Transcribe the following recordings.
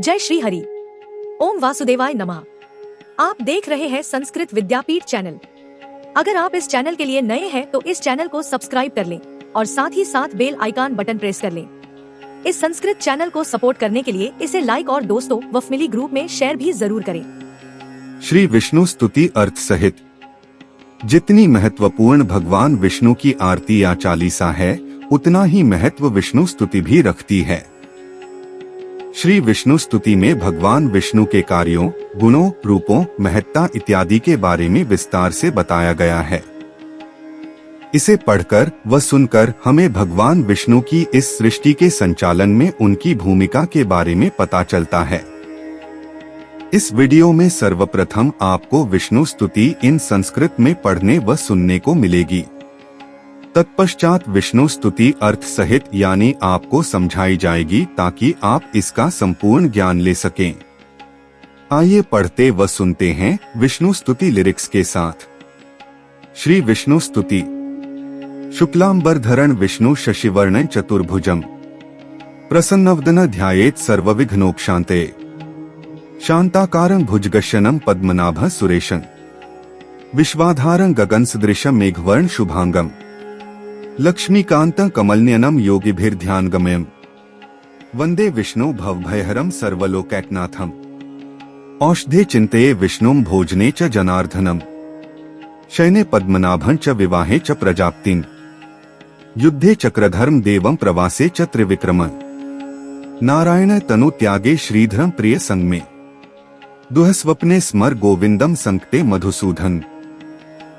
जय श्री हरि। ओम वासुदेवाय नमः। आप देख रहे हैं संस्कृत विद्यापीठ चैनल। अगर आप इस चैनल के लिए नए हैं तो इस चैनल को सब्सक्राइब कर लें और साथ ही साथ बेल आइकन बटन प्रेस कर लें। इस संस्कृत चैनल को सपोर्ट करने के लिए इसे लाइक और दोस्तों व फैमिली ग्रुप में शेयर भी जरूर करें। श्री विष्णु स्तुति अर्थ सहित। जितनी महत्वपूर्ण भगवान विष्णु की आरती या चालीसा है, उतना ही महत्व विष्णु स्तुति भी रखती है। श्री विष्णु स्तुति में भगवान विष्णु के कार्यों, गुणों, रूपों, महत्ता इत्यादि के बारे में विस्तार से बताया गया है। इसे पढ़कर व सुनकर हमें भगवान विष्णु की इस सृष्टि के संचालन में उनकी भूमिका के बारे में पता चलता है। इस वीडियो में सर्वप्रथम आपको विष्णु स्तुति इन संस्कृत में पढ़ने व सुनने को मिलेगी। तत्पश्चात विष्णु स्तुति अर्थ सहित यानी आपको समझाई जाएगी ताकि आप इसका संपूर्ण ज्ञान ले सकें। आइए पढ़ते व सुनते हैं विष्णु स्तुति लिरिक्स के साथ। श्री विष्णु स्तुति। शुक्लांबरधरण विष्णु शशिवर्ण चतुर्भुजम प्रसन्नवदन ध्यायेत् सर्वविघ्नोपशान्ते शांताकारं भुजगशयनं पद्मनाभ सुरेशं विश्वाधारं गगनसदृशं मेघवर्ण शुभांगम लक्ष्मीकान्तं कमलनयनं योगिभिर्ध्यानगम्यं वंदे विष्णु भवभयहरं सर्वलोकैकनाथम् औषधे चिन्तये विष्णुं भोजने च जनार्दनम् शयने पद्मनाभं च विवाहे च प्रजाप्तिं युद्धे चक्रधर्म देवं प्रवासे च त्रिविक्रमं नारायण तनु त्यागे श्रीधरं प्रिय संगमे दुःस्वप्ने स्मर गोविंदम संकटे मधुसूदन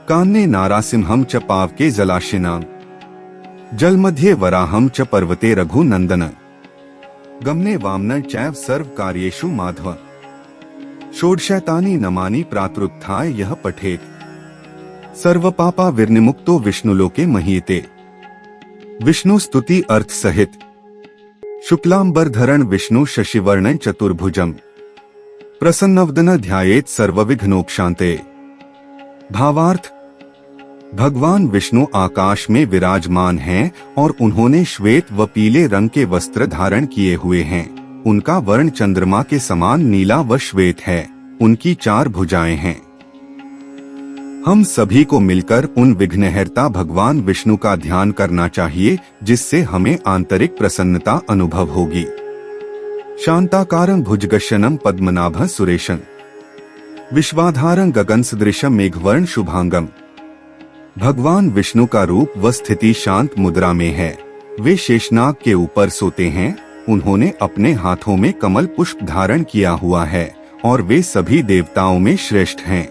कान्ने नारासिंहं च पावके जलाशिनां जलमध्ये वराहं च पर्वते रघुनंदन गमने वामन चैव सर्व कार्येषु माधव षोडशैतानि नमानि प्रातरुत्थाय यह पठेत् सर्वपापा विर्निमुक्तो विष्णुलोके महीयते। विष्णु स्तुति अर्थ सहित। शुक्लांबरधरण विष्णु शशिवर्ण चतुर्भुजम प्रसन्नवदन ध्यायेत् सर्वविघ्नोपशान्ते। भावार्थ। भगवान विष्णु आकाश में विराजमान हैं और उन्होंने श्वेत व पीले रंग के वस्त्र धारण किए हुए हैं। उनका वर्ण चंद्रमा के समान नीला व श्वेत है। उनकी 4 भुजाएं हैं। हम सभी को मिलकर उन विघ्नहर्ता भगवान विष्णु का ध्यान करना चाहिए, जिससे हमें आंतरिक प्रसन्नता अनुभव होगी। शांताकारं भुजगशयनं पद्मनाभ सुरेशं विश्वाधारं गगनसदृशं मेघवर्ण शुभांगम। भगवान विष्णु का रूप व स्थिति शांत मुद्रा में है। वे शेषनाग के ऊपर सोते हैं। उन्होंने अपने हाथों में कमल पुष्प धारण किया हुआ है और वे सभी देवताओं में श्रेष्ठ हैं।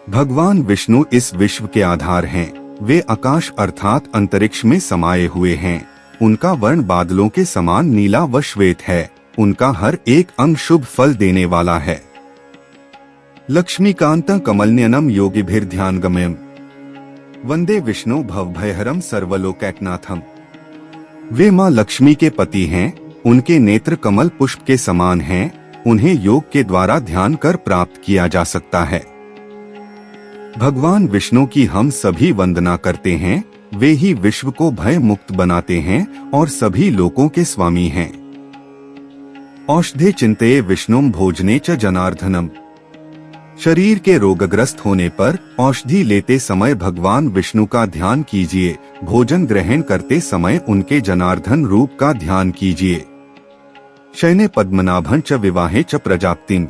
भगवान विष्णु इस विश्व के आधार हैं। वे आकाश अर्थात अंतरिक्ष में समाये हुए हैं। उनका वर्ण बादलों के समान नीला व श्वेत है। उनका हर एक अंग शुभ फल देने वाला है। लक्ष्मीकान्तं कमलनयनं योगिभिर्ध्यानगम्यं वंदे विष्णु भवभयहरं सर्वलोकैकनाथम्। वे मां लक्ष्मी के पति हैं। उनके नेत्र कमल पुष्प के समान हैं। उन्हें योग के द्वारा ध्यान कर प्राप्त किया जा सकता है। भगवान विष्णु की हम सभी वंदना करते हैं। वे ही विश्व को भय मुक्त बनाते हैं और सभी लोकों के स्वामी हैं। औषधे चिन्तये विष्णुं भोजने च जनार्दनम्। शरीर के रोगग्रस्त होने पर औषधि लेते समय भगवान विष्णु का ध्यान कीजिए। भोजन ग्रहण करते समय उनके जनार्दन रूप का ध्यान कीजिए। शयने पद्मनाभं च विवाहे च प्रजाप्तिं।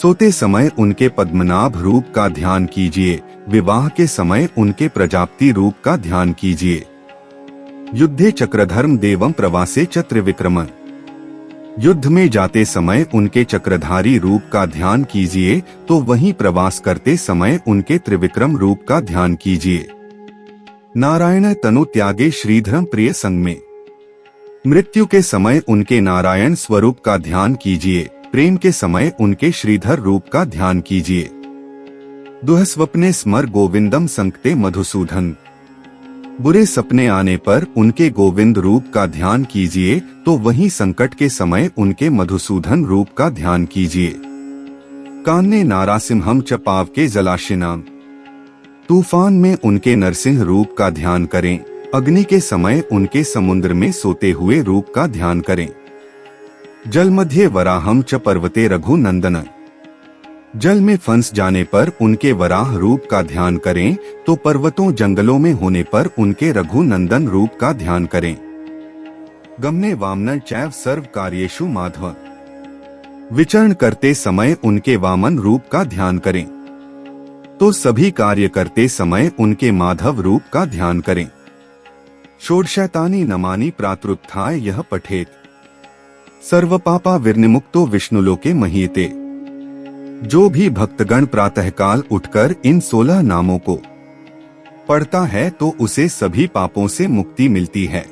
सोते समय उनके पद्मनाभ रूप का ध्यान कीजिए। विवाह के समय उनके प्रजाप्ति रूप का ध्यान कीजिए। युद्धे चक्रधर्म देवं प्रवासे च त्रिविक्रमं। युद्ध में जाते समय उनके चक्रधारी रूप का ध्यान कीजिए तो वहीं प्रवास करते समय उनके त्रिविक्रम रूप का ध्यान कीजिए। नारायण तनु त्यागे श्रीधरं प्रिय संगमे। मृत्यु के समय उनके नारायण स्वरूप का ध्यान कीजिए। प्रेम के समय उनके श्रीधर रूप का ध्यान कीजिए। दुःस्वप्ने स्मर गोविंदम संकटे मधुसूदन। बुरे सपने आने पर उनके गोविंद रूप का ध्यान कीजिए तो वहीं संकट के समय उनके मधुसूदन रूप का ध्यान कीजिए। कान्ने नारासिंहं च पावके जलाशिनां। तूफान में उनके नरसिंह रूप का ध्यान करें। अग्नि के समय उनके समुद्र में सोते हुए रूप का ध्यान करें। जल मध्ये वराहम च पर्वते रघुनंदन। जल में फंस जाने पर उनके वराह रूप का ध्यान करें तो पर्वतों जंगलों में होने पर उनके रघुनंदन रूप का ध्यान करें। गमने वामन चैव सर्व कार्येषु माधव। विचरण करते समय उनके वामन रूप का ध्यान करें तो सभी कार्य करते समय उनके माधव रूप का ध्यान करें। षोडशैतानि नमानि प्रातरुत्थाय यह पठेत सर्व पापा विर्निमुक्तो विष्णुलोके महीयते। जो भी भक्तगण प्रातःकाल उठकर इन 16 नामों को पढ़ता है तो उसे सभी पापों से मुक्ति मिलती है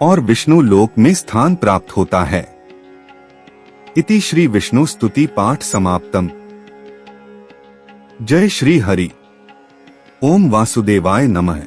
और विष्णु लोक में स्थान प्राप्त होता है। इति श्री विष्णु स्तुति पाठ समाप्तम। जय श्री हरि। ओम वासुदेवाय नमः।